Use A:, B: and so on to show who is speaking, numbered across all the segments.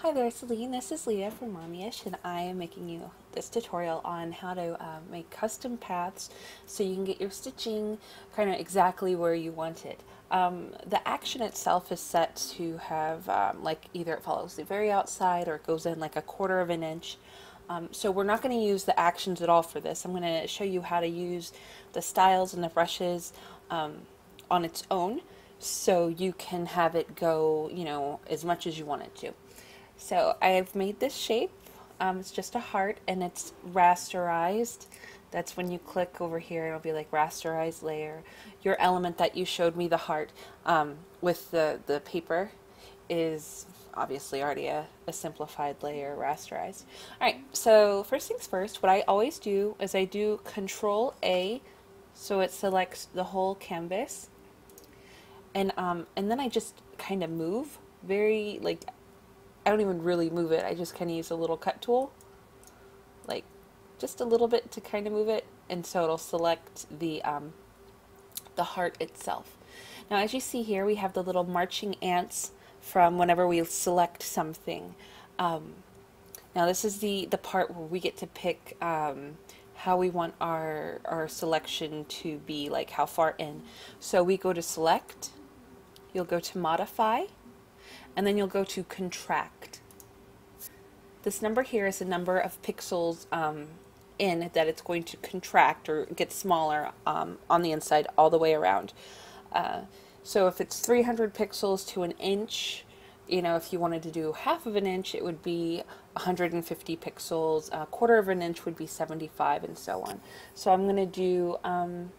A: Hi there, Celine. This is Leah from Mommyish, and I am making you this tutorial on how to make custom paths so you can get your stitching kind of exactly where you want it. The action itself is set to have like either it follows the very outside or it goes in like a quarter of an inch. So we're not going to use the actions at all for this. I'm going to show you how to use the styles and the brushes on its own so you can have it go, as much as you want it to. So I've made this shape. It's just a heart and it's rasterized. That's when you click over here, it'll be like rasterized layer. Your element that you showed me, the heart, with the paper is obviously already a simplified layer, rasterized. All right, so first things first, what I always do is I do Control A, so it selects the whole canvas. And then I just kind of move very, like, I don't even really move it. I just kind of use a little cut tool, like just a little bit to kind of move it, and so it'll select the heart itself. Now, as you see here, we have the little marching ants from whenever we select something. Now, this is the part where we get to pick how we want our selection to be, like how far in. So we go to select, you'll go to modify, and then you'll go to contract. This number here is the number of pixels in that it's going to contract or get smaller on the inside all the way around. So if it's 300 pixels to an inch, if you wanted to do half of an inch, it would be 150 pixels, a quarter of an inch would be 75, and so on. So I'm going to do, I'm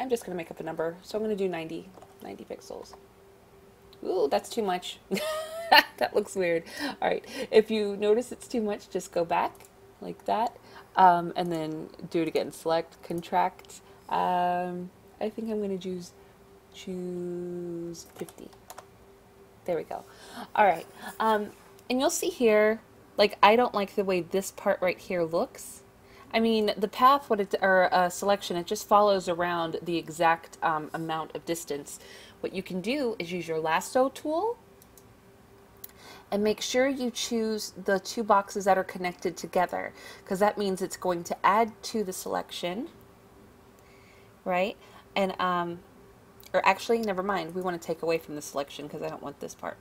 A: just going to make up a number, so I'm going to do 90 pixels. Ooh, that's too much. That looks weird. All right, if you notice it's too much, just go back like that, and then do it again. Select, contract. I think I'm going to choose 50. There we go. All right, and you'll see here, like, I don't like the way this part right here looks. I mean, the path, selection, it just follows around the exact amount of distance. What you can do is use your lasso tool and make sure you choose the two boxes that are connected together, because that means it's going to add to the selection, right? And, or actually, never mind, we want to take away from the selection because I don't want this part.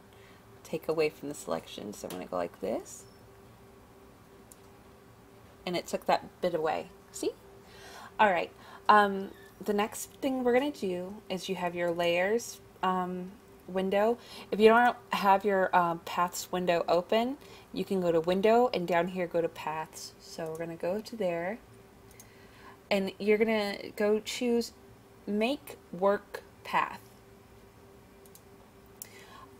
A: Take away from the selection, so I'm going to go like this. And it took that bit away. See? All right. The next thing we're going to do is you have your layers window. If you don't have your paths window open, you can go to window and down here go to paths. So we're going to go to there and you're going to go choose make work path.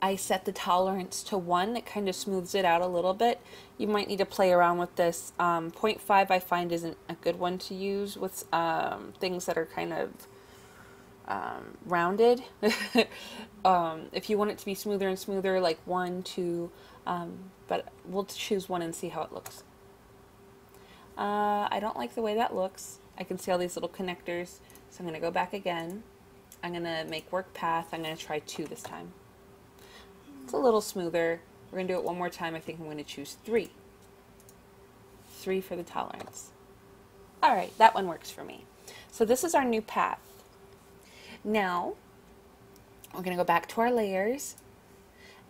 A: I set the tolerance to 1. It kind of smooths it out a little bit. You might need to play around with this. 0.5 I find isn't a good one to use with things that are kind of rounded. If you want it to be smoother and smoother, like 1, 2, but we'll choose 1 and see how it looks. I don't like the way that looks. I can see all these little connectors, so I'm going to go back again. I'm going to make work path. I'm going to try 2 this time. It's a little smoother. We're going to do it one more time. I think I'm going to choose 3. 3 for the tolerance. All right, that one works for me. So this is our new path. Now, we're going to go back to our layers,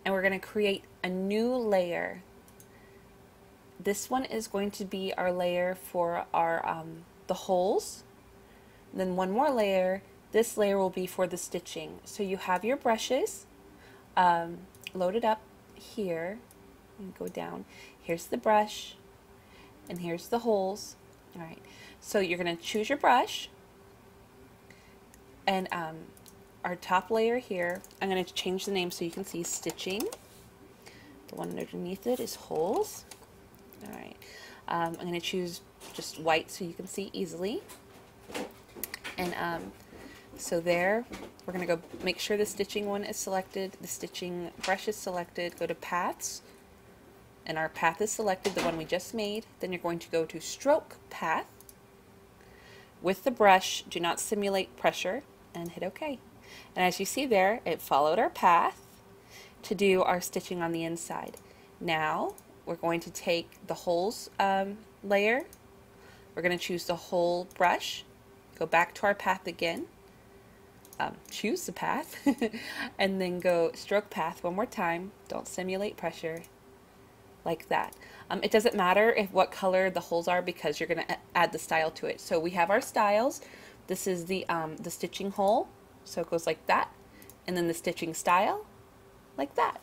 A: and we're going to create a new layer. This one is going to be our layer for our the holes. Then one more layer. This layer will be for the stitching. So you have your brushes loaded up here, and go down. Here's the brush, and here's the holes. All right, so you're going to choose your brush, and our top layer here, I'm going to change the name so you can see stitching. The one underneath it is holes. All right, I'm going to choose just white so you can see easily, and so there, we're going to go make sure the stitching one is selected, the stitching brush is selected, go to paths, and our path is selected, the one we just made. Then you're going to go to stroke path. With the brush, do not simulate pressure, and hit OK. And as you see there, it followed our path to do our stitching on the inside. Now we're going to take the holes layer. We're going to choose the hole brush, go back to our path again, choose the path, and then go stroke path one more time. Don't simulate pressure, like that. It doesn't matter if what color the holes are because you're going to add the style to it. So we have our styles. This is the stitching hole, so it goes like that, and then the stitching style, like that.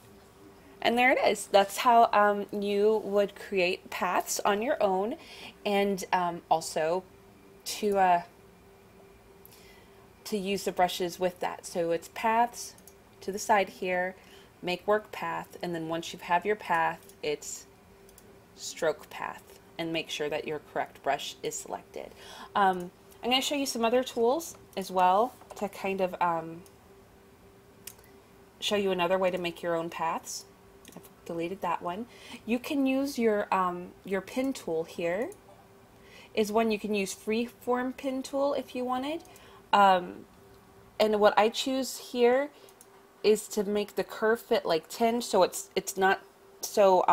A: And there it is. That's how you would create paths on your own, and also to use the brushes with that. So it's paths to the side here, make work path, and then once you have your path, it's stroke path, and make sure that your correct brush is selected. I'm going to show you some other tools as well to kind of show you another way to make your own paths. I've deleted that one. You can use your pin tool here. Is one you can use freeform pin tool if you wanted. And what I choose here is to make the curve fit like 10, so it's not so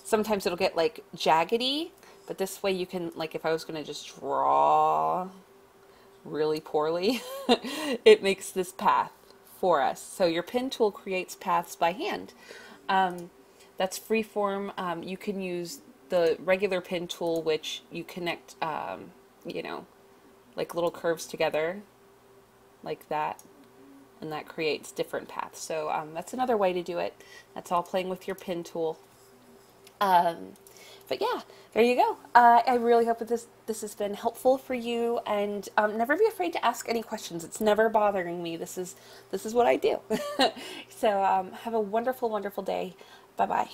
A: sometimes it'll get like jaggedy, but this way you can, like if I was going to just draw really poorly, it makes this path for us. So your pin tool creates paths by hand. That's freeform. You can use the regular pin tool, which you connect, you know, like little curves together like that, and that creates different paths. So that's another way to do it. That's all playing with your pin tool. But yeah, there you go. I really hope that this has been helpful for you, and never be afraid to ask any questions. It's never bothering me. This is what I do. So have a wonderful, wonderful day. Bye bye.